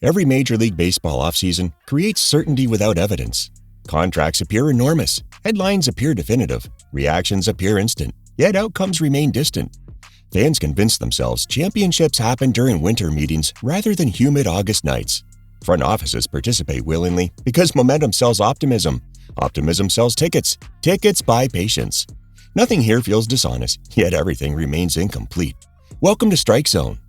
Every Major League Baseball offseason creates certainty without evidence. Contracts appear enormous, headlines appear definitive, reactions appear instant, yet outcomes remain distant. Fans convince themselves championships happen during winter meetings rather than humid August nights. Front offices participate willingly because momentum sells optimism. Optimism sells tickets. Tickets buy patience. Nothing here feels dishonest, yet everything remains incomplete. Welcome to Strike Zone.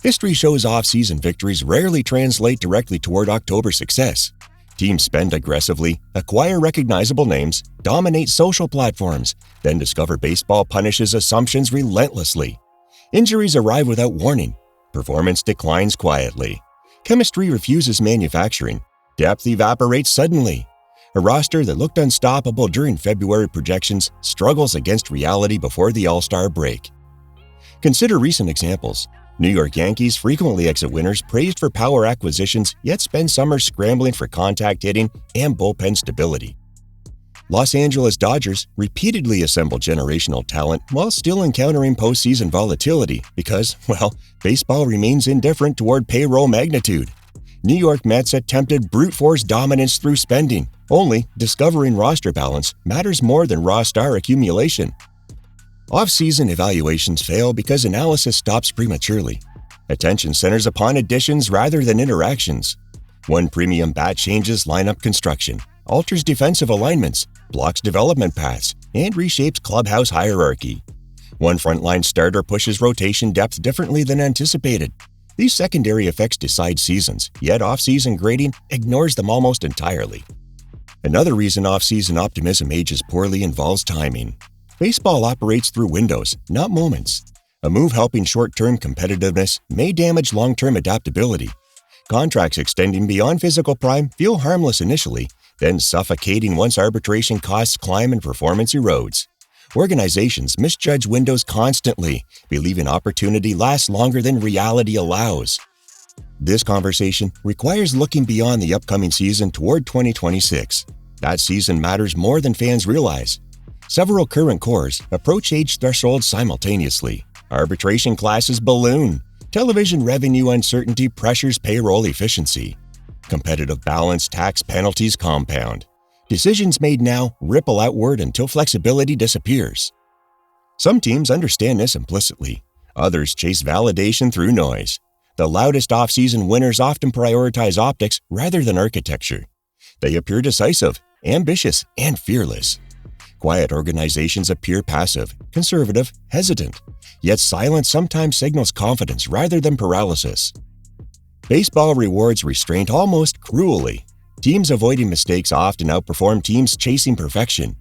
History shows off-season victories rarely translate directly toward October success. Teams spend aggressively, acquire recognizable names, dominate social platforms, then discover baseball punishes assumptions relentlessly. Injuries arrive without warning. Performance declines quietly. Chemistry refuses manufacturing. Depth evaporates suddenly. A roster that looked unstoppable during February projections struggles against reality before the All-Star break. Consider recent examples. New York Yankees frequently exit winners praised for power acquisitions, yet spend summers scrambling for contact hitting and bullpen stability. Los Angeles Dodgers repeatedly assemble generational talent while still encountering postseason volatility because, baseball remains indifferent toward payroll magnitude. New York Mets attempted brute force dominance through spending, only discovering roster balance matters more than raw star accumulation. Off-season evaluations fail because analysis stops prematurely. Attention centers upon additions rather than interactions. One premium bat changes lineup construction, alters defensive alignments, blocks development paths, and reshapes clubhouse hierarchy. One frontline starter pushes rotation depth differently than anticipated. These secondary effects decide seasons, yet off-season grading ignores them almost entirely. Another reason off-season optimism ages poorly involves timing. Baseball operates through windows, not moments. A move helping short-term competitiveness may damage long-term adaptability. Contracts extending beyond physical prime feel harmless initially, then suffocating once arbitration costs climb and performance erodes. Organizations misjudge windows constantly, believing opportunity lasts longer than reality allows. This conversation requires looking beyond the upcoming season toward 2026. That season matters more than fans realize. Several current cores approach age thresholds simultaneously. Arbitration classes balloon. Television revenue uncertainty pressures payroll efficiency. Competitive balance tax penalties compound. Decisions made now ripple outward until flexibility disappears. Some teams understand this implicitly. Others chase validation through noise. The loudest off-season winners often prioritize optics rather than architecture. They appear decisive, ambitious, and fearless. Quiet organizations appear passive, conservative, hesitant, yet silence sometimes signals confidence rather than paralysis. Baseball rewards restraint almost cruelly. Teams avoiding mistakes often outperform teams chasing perfection.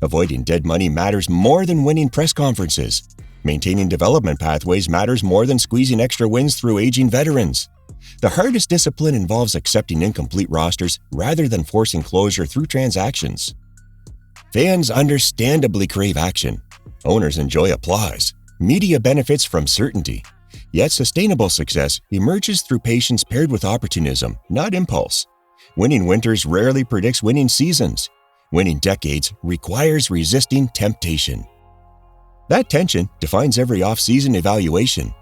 Avoiding dead money matters more than winning press conferences. Maintaining development pathways matters more than squeezing extra wins through aging veterans. The hardest discipline involves accepting incomplete rosters rather than forcing closure through transactions. Fans understandably crave action. Owners enjoy applause. Media benefits from certainty. Yet sustainable success emerges through patience paired with opportunism, not impulse. Winning winters rarely predicts winning seasons. Winning decades requires resisting temptation. That tension defines every off-season evaluation.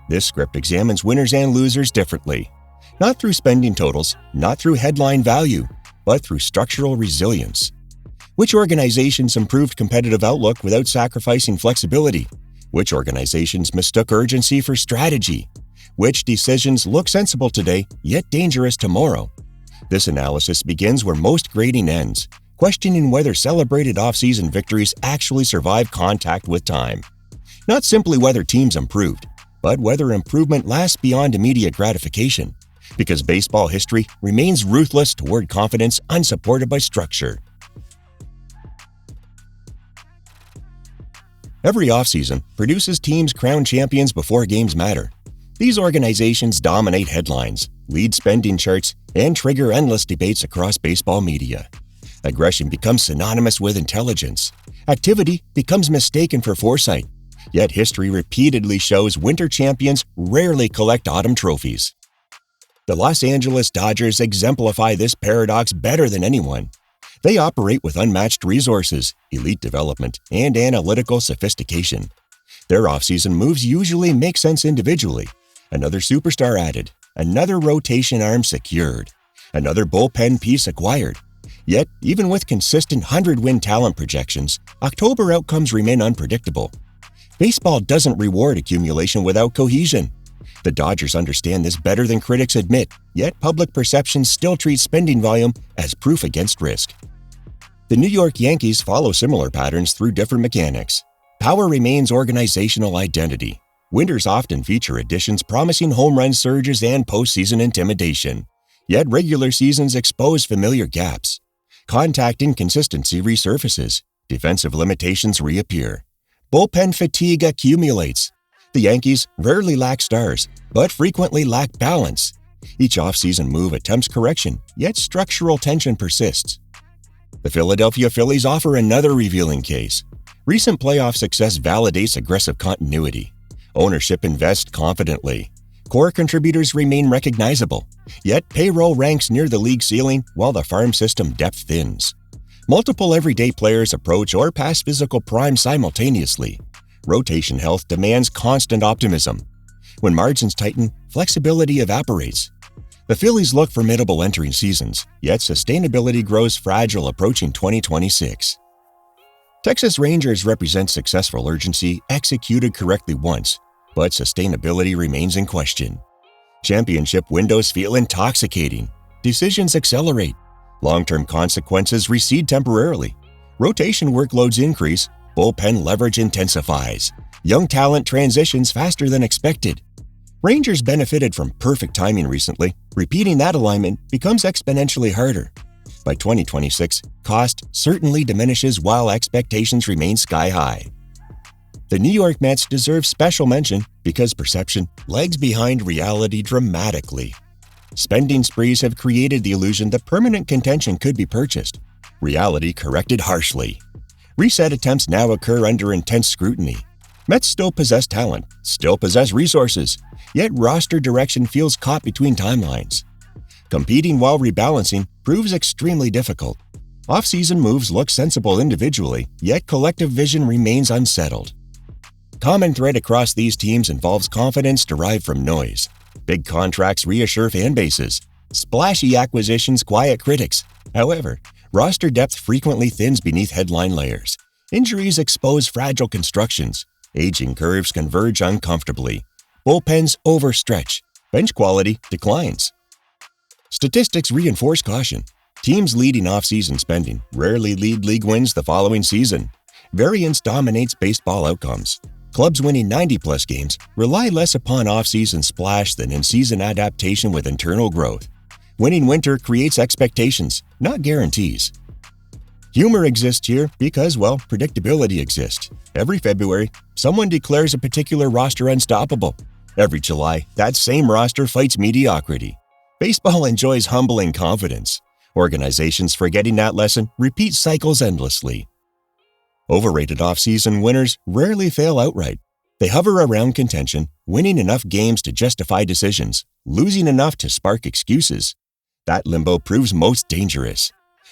This script examines winners and losers differently. Not through spending totals, not through headline value, but through structural resilience. Which organizations improved competitive outlook without sacrificing flexibility? Which organizations mistook urgency for strategy? Which decisions look sensible today, yet dangerous tomorrow? This analysis begins where most grading ends, questioning whether celebrated off-season victories actually survive contact with time. Not simply whether teams improved, but whether improvement lasts beyond immediate gratification, because baseball history remains ruthless toward confidence unsupported by structure. Every offseason produces teams crowned champions before games matter. These organizations dominate headlines, lead spending charts, and trigger endless debates across baseball media. Aggression becomes synonymous with intelligence. Activity becomes mistaken for foresight. Yet history repeatedly shows winter champions rarely collect autumn trophies. The Los Angeles Dodgers exemplify this paradox better than anyone. They operate with unmatched resources, elite development, and analytical sophistication. Their offseason moves usually make sense individually. Another superstar added, Another rotation arm secured. Another bullpen piece acquired. Yet, even with consistent 100-win talent projections, October outcomes remain unpredictable. Baseball doesn't reward accumulation without cohesion. The Dodgers understand this better than critics admit, yet public perception still treats spending volume as proof against risk. The New York Yankees follow similar patterns through different mechanics. Power remains organizational identity. Winters often feature additions promising home run surges and postseason intimidation. Yet regular seasons expose familiar gaps. Contact inconsistency resurfaces. Defensive limitations reappear. Bullpen fatigue accumulates. The Yankees rarely lack stars, but frequently lack balance. Each offseason move attempts correction, yet structural tension persists. The Philadelphia Phillies offer another revealing case. Recent playoff success validates aggressive continuity. Ownership invests confidently. Core contributors remain recognizable, yet payroll ranks near the league ceiling while the farm system depth thins. Multiple everyday players approach or pass physical prime simultaneously. Rotation health demands constant optimism. When margins tighten, flexibility evaporates. The Phillies look formidable entering seasons, yet sustainability grows fragile approaching 2026. Texas Rangers represent successful urgency executed correctly once, but sustainability remains in question. Championship windows feel intoxicating. Decisions accelerate. Long-term consequences recede temporarily. Rotation workloads increase. Bullpen leverage intensifies. Young talent transitions faster than expected. Rangers benefited from perfect timing recently. Repeating that alignment becomes exponentially harder. By 2026, cost certainly diminishes while expectations remain sky high. The New York Mets deserve special mention because perception lags behind reality dramatically. Spending sprees have created the illusion that permanent contention could be purchased. Reality corrected harshly. Reset attempts now occur under intense scrutiny. Mets still possess talent, still possess resources, yet roster direction feels caught between timelines. Competing while rebalancing proves extremely difficult. Off-season moves look sensible individually, yet collective vision remains unsettled. Common thread across these teams involves confidence derived from noise. Big contracts reassure fan bases. Splashy acquisitions quiet critics. However, roster depth frequently thins beneath headline layers. Injuries expose fragile constructions. Aging curves converge uncomfortably. Bullpens overstretch. Bench quality declines. Statistics reinforce caution. Teams leading off-season spending rarely lead league wins the following season. Variance dominates baseball outcomes. Clubs winning 90-plus games rely less upon off-season splash than in-season adaptation with internal growth. Winning winter creates expectations, not guarantees. Humor exists here because, well, predictability exists. Every February, someone declares a particular roster unstoppable. Every July, that same roster fights mediocrity. Baseball enjoys humbling confidence. Organizations forgetting that lesson repeat cycles endlessly. Overrated off-season winners rarely fail outright. They hover around contention, winning enough games to justify decisions, losing enough to spark excuses. That limbo proves most dangerous.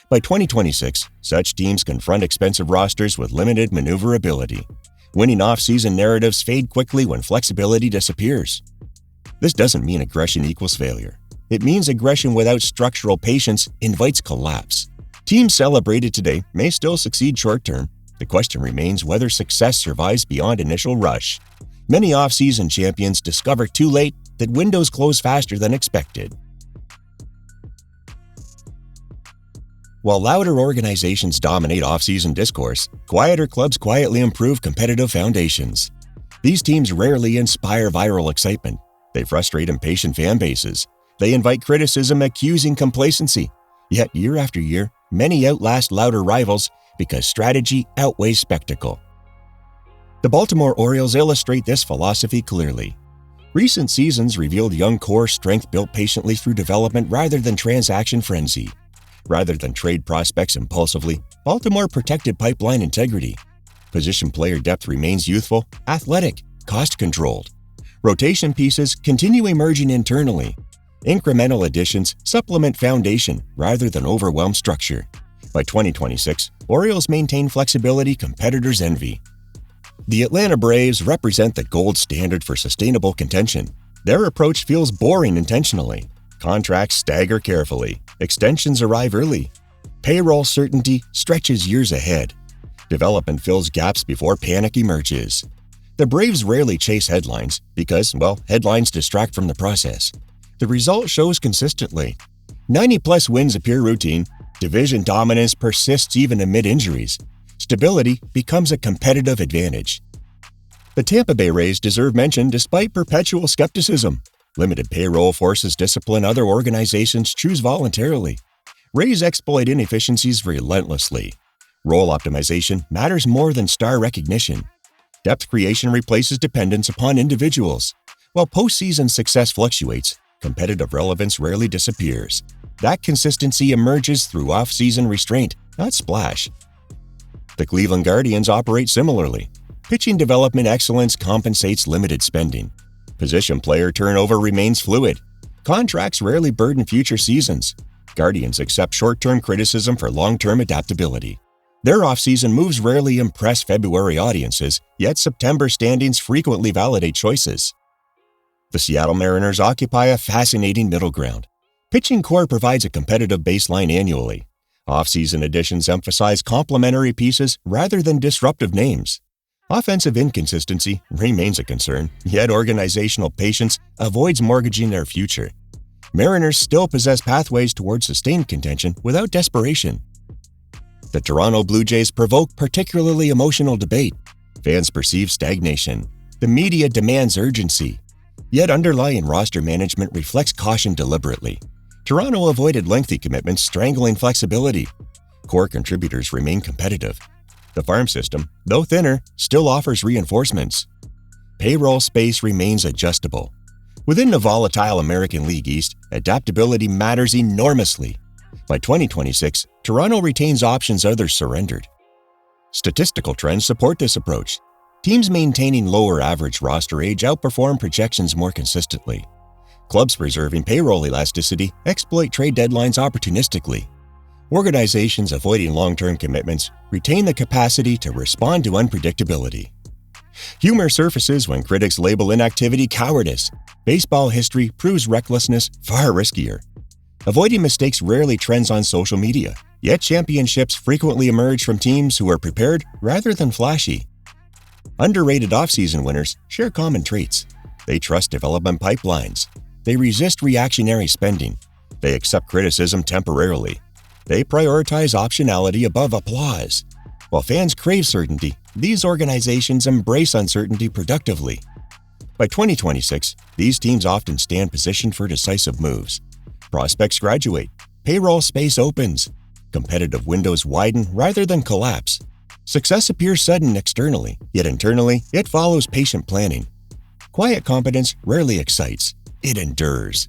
By 2026, such teams confront expensive rosters with limited maneuverability. Winning off-season narratives fade quickly when flexibility disappears. This doesn't mean aggression equals failure. It means aggression without structural patience invites collapse. Teams celebrated today may still succeed short-term. The question remains whether success survives beyond initial rush. Many off-season champions discover too late that windows close faster than expected. While louder organizations dominate off-season discourse, quieter clubs quietly improve competitive foundations. These teams rarely inspire viral excitement. They frustrate impatient fan bases. They invite criticism accusing complacency. Yet year after year, many outlast louder rivals because strategy outweighs spectacle. The Baltimore Orioles illustrate this philosophy clearly. Recent seasons revealed young core strength built patiently through development rather than transaction frenzy. Rather than trade prospects impulsively, Baltimore protected pipeline integrity. Position player depth remains youthful, athletic, cost-controlled. Rotation pieces continue emerging internally. Incremental additions supplement foundation rather than overwhelm structure. By 2026, Orioles maintain flexibility competitors envy. The Atlanta Braves represent the gold standard for sustainable contention. Their approach feels boring intentionally. Contracts stagger carefully. Extensions arrive early. Payroll certainty stretches years ahead. Development fills gaps before panic emerges. The Braves rarely chase headlines because, headlines distract from the process. The result shows consistently. 90-plus wins appear routine. Division dominance persists even amid injuries. Stability becomes a competitive advantage. The Tampa Bay Rays deserve mention despite perpetual skepticism. Limited payroll forces discipline other organizations choose voluntarily. Rays exploit inefficiencies relentlessly. Role optimization matters more than star recognition. Depth creation replaces dependence upon individuals. While postseason success fluctuates, competitive relevance rarely disappears. That consistency emerges through off-season restraint, not splash. The Cleveland Guardians operate similarly. Pitching development excellence compensates limited spending. Position player turnover remains fluid. Contracts rarely burden future seasons. Guardians accept short-term criticism for long-term adaptability. Their off-season moves rarely impress February audiences, yet September standings frequently validate choices. The Seattle Mariners occupy a fascinating middle ground. Pitching core provides a competitive baseline annually. Off-season additions emphasize complementary pieces rather than disruptive names. Offensive inconsistency remains a concern, yet organizational patience avoids mortgaging their future. Mariners still possess pathways towards sustained contention without desperation. The Toronto Blue Jays provoke particularly emotional debate. Fans perceive stagnation. The media demands urgency. Yet underlying roster management reflects caution deliberately. Toronto avoided lengthy commitments, strangling flexibility. Core contributors remain competitive. The farm system, though thinner, still offers reinforcements. Payroll space remains adjustable. Within the volatile American League East, adaptability matters enormously. By 2026, Toronto retains options others surrendered. Statistical trends support this approach. Teams maintaining lower average roster age outperform projections more consistently. Clubs preserving payroll elasticity exploit trade deadlines opportunistically. Organizations avoiding long-term commitments retain the capacity to respond to unpredictability. Humor surfaces when critics label inactivity cowardice. Baseball history proves recklessness far riskier. Avoiding mistakes rarely trends on social media, yet championships frequently emerge from teams who are prepared rather than flashy. Underrated off-season winners share common traits. They trust development pipelines. They resist reactionary spending. They accept criticism temporarily. They prioritize optionality above applause. While fans crave certainty, these organizations embrace uncertainty productively. By 2026, these teams often stand positioned for decisive moves. Prospects graduate. Payroll space opens. Competitive windows widen rather than collapse. Success appears sudden externally, yet internally, it follows patient planning. Quiet competence rarely excites. It endures.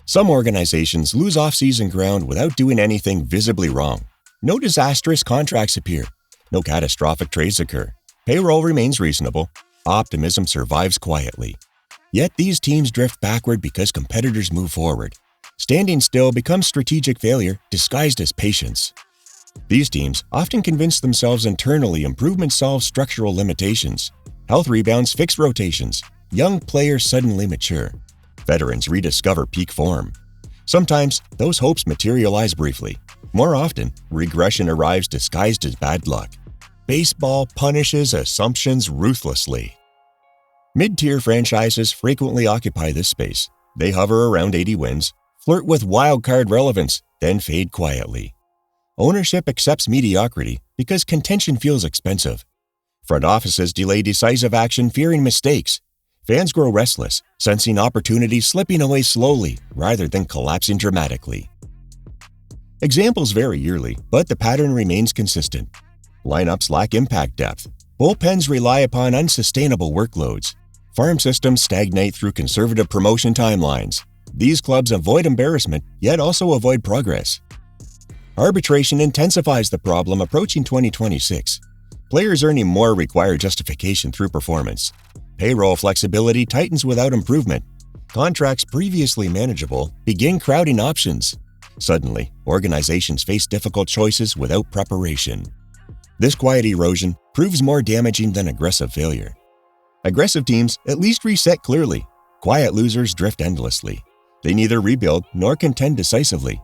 Some organizations lose off-season ground without doing anything visibly wrong. No disastrous contracts appear. No catastrophic trades occur. Payroll remains reasonable. Optimism survives quietly. Yet these teams drift backward because competitors move forward. Standing still becomes strategic failure disguised as patience. These teams often convince themselves internally improvement solves structural limitations. Health rebounds fix rotations. Young players suddenly mature. Veterans rediscover peak form. Sometimes, those hopes materialize briefly. More often, regression arrives disguised as bad luck. Baseball punishes assumptions ruthlessly. Mid-tier franchises frequently occupy this space. They hover around 80 wins, flirt with wild-card relevance, then fade quietly. Ownership accepts mediocrity because contention feels expensive. Front offices delay decisive action fearing mistakes. Fans grow restless, sensing opportunities slipping away slowly rather than collapsing dramatically. Examples vary yearly, but the pattern remains consistent. Lineups lack impact depth. Bullpens rely upon unsustainable workloads. Farm systems stagnate through conservative promotion timelines. These clubs avoid embarrassment, yet also avoid progress. Arbitration intensifies the problem approaching 2026. Players earning more require justification through performance. Payroll flexibility tightens without improvement. Contracts previously manageable begin crowding options. Suddenly, organizations face difficult choices without preparation. This quiet erosion proves more damaging than aggressive failure. Aggressive teams at least reset clearly. Quiet losers drift endlessly. They neither rebuild nor contend decisively.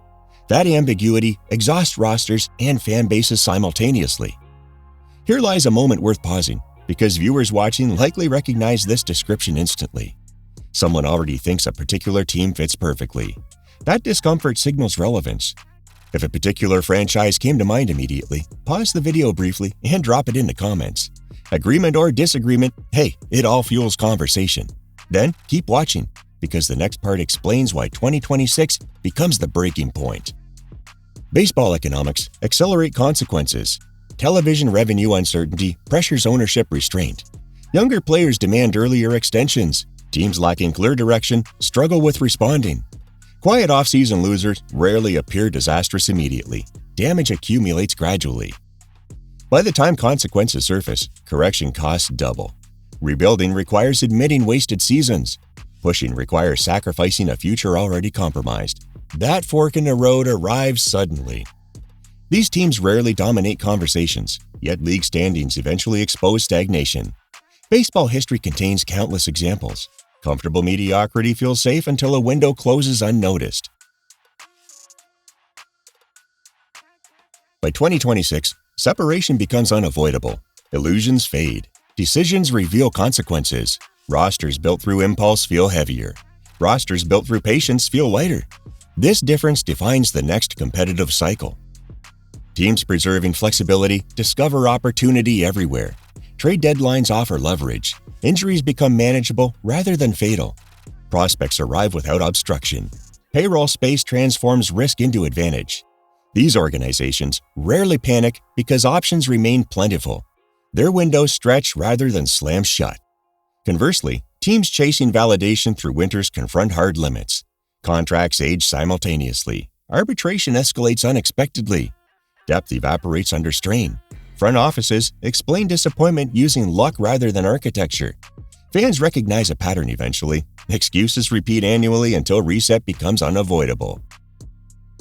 That ambiguity exhausts rosters and fan bases simultaneously. Here lies a moment worth pausing, because viewers watching likely recognize this description instantly. Someone already thinks a particular team fits perfectly. That discomfort signals relevance. If a particular franchise came to mind immediately, pause the video briefly and drop it in the comments. Agreement or disagreement, hey, it all fuels conversation. Then keep watching, because the next part explains why 2026 becomes the breaking point. Baseball economics accelerate consequences. Television revenue uncertainty pressures ownership restraint. Younger players demand earlier extensions. Teams lacking clear direction struggle with responding. Quiet offseason losers rarely appear disastrous immediately. Damage accumulates gradually. By the time consequences surface, correction costs double. Rebuilding requires admitting wasted seasons. Pushing requires sacrificing a future already compromised. That fork in the road arrives suddenly. These teams rarely dominate conversations, yet league standings eventually expose stagnation. Baseball history contains countless examples. Comfortable mediocrity feels safe until a window closes unnoticed. By 2026, separation becomes unavoidable. Illusions fade. Decisions reveal consequences. Rosters built through impulse feel heavier. Rosters built through patience feel lighter. This difference defines the next competitive cycle. Teams preserving flexibility discover opportunity everywhere. Trade deadlines offer leverage. Injuries become manageable rather than fatal. Prospects arrive without obstruction. Payroll space transforms risk into advantage. These organizations rarely panic because options remain plentiful. Their windows stretch rather than slam shut. Conversely, teams chasing validation through winters confront hard limits. Contracts age simultaneously. Arbitration escalates unexpectedly. Depth evaporates under strain. Front offices explain disappointment using luck rather than architecture. Fans recognize a pattern eventually. Excuses repeat annually until reset becomes unavoidable.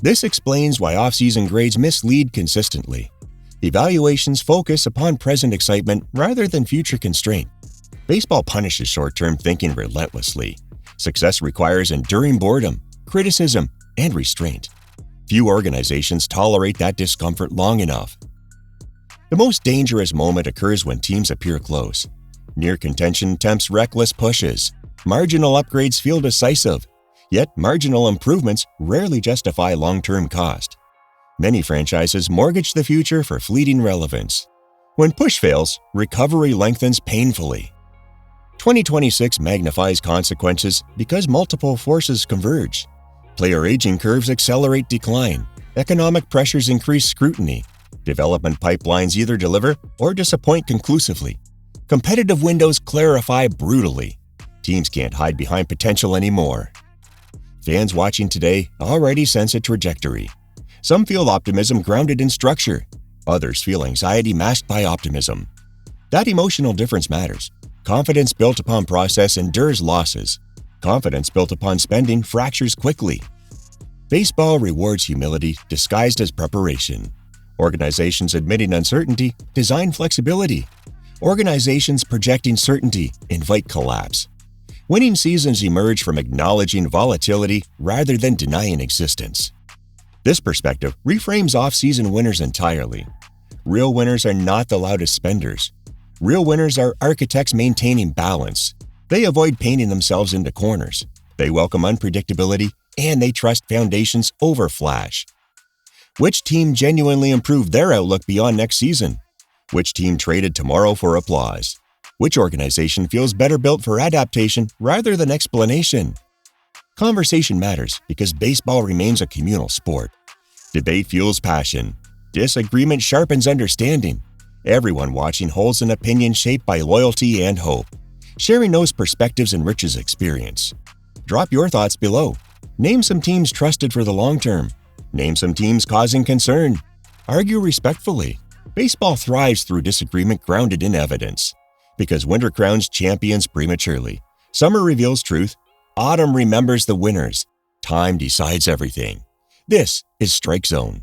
This explains why off-season grades mislead consistently. Evaluations focus upon present excitement rather than future constraint. Baseball punishes short-term thinking relentlessly. Success requires enduring boredom, criticism, and restraint. Few organizations tolerate that discomfort long enough. The most dangerous moment occurs when teams appear close. Near contention tempts reckless pushes. Marginal upgrades feel decisive, yet marginal improvements rarely justify long-term cost. Many franchises mortgage the future for fleeting relevance. When push fails, recovery lengthens painfully. 2026 magnifies consequences because multiple forces converge. Player aging curves accelerate decline. Economic pressures increase scrutiny. Development pipelines either deliver or disappoint conclusively. Competitive windows clarify brutally. Teams can't hide behind potential anymore. Fans watching today already sense a trajectory. Some feel optimism grounded in structure. Others feel anxiety masked by optimism. That emotional difference matters. Confidence built upon process endures losses. Confidence built upon spending fractures quickly. Baseball rewards humility disguised as preparation. Organizations admitting uncertainty design flexibility. Organizations projecting certainty invite collapse. Winning seasons emerge from acknowledging volatility rather than denying existence. This perspective reframes off-season winners entirely. Real winners are not the loudest spenders. Real winners are architects maintaining balance. They avoid painting themselves into corners. They welcome unpredictability, and they trust foundations over flash. Which team genuinely improved their outlook beyond next season? Which team traded tomorrow for applause? Which organization feels better built for adaptation rather than explanation? Conversation matters because baseball remains a communal sport. Debate fuels passion. Disagreement sharpens understanding. Everyone watching holds an opinion shaped by loyalty and hope. Sharing those perspectives enriches experience. Drop your thoughts below. Name some teams trusted for the long term. Name some teams causing concern. Argue respectfully. Baseball thrives through disagreement grounded in evidence. Because winter crowns champions prematurely. Summer reveals truth. Autumn remembers the winners. Time decides everything. This is Strike Zone.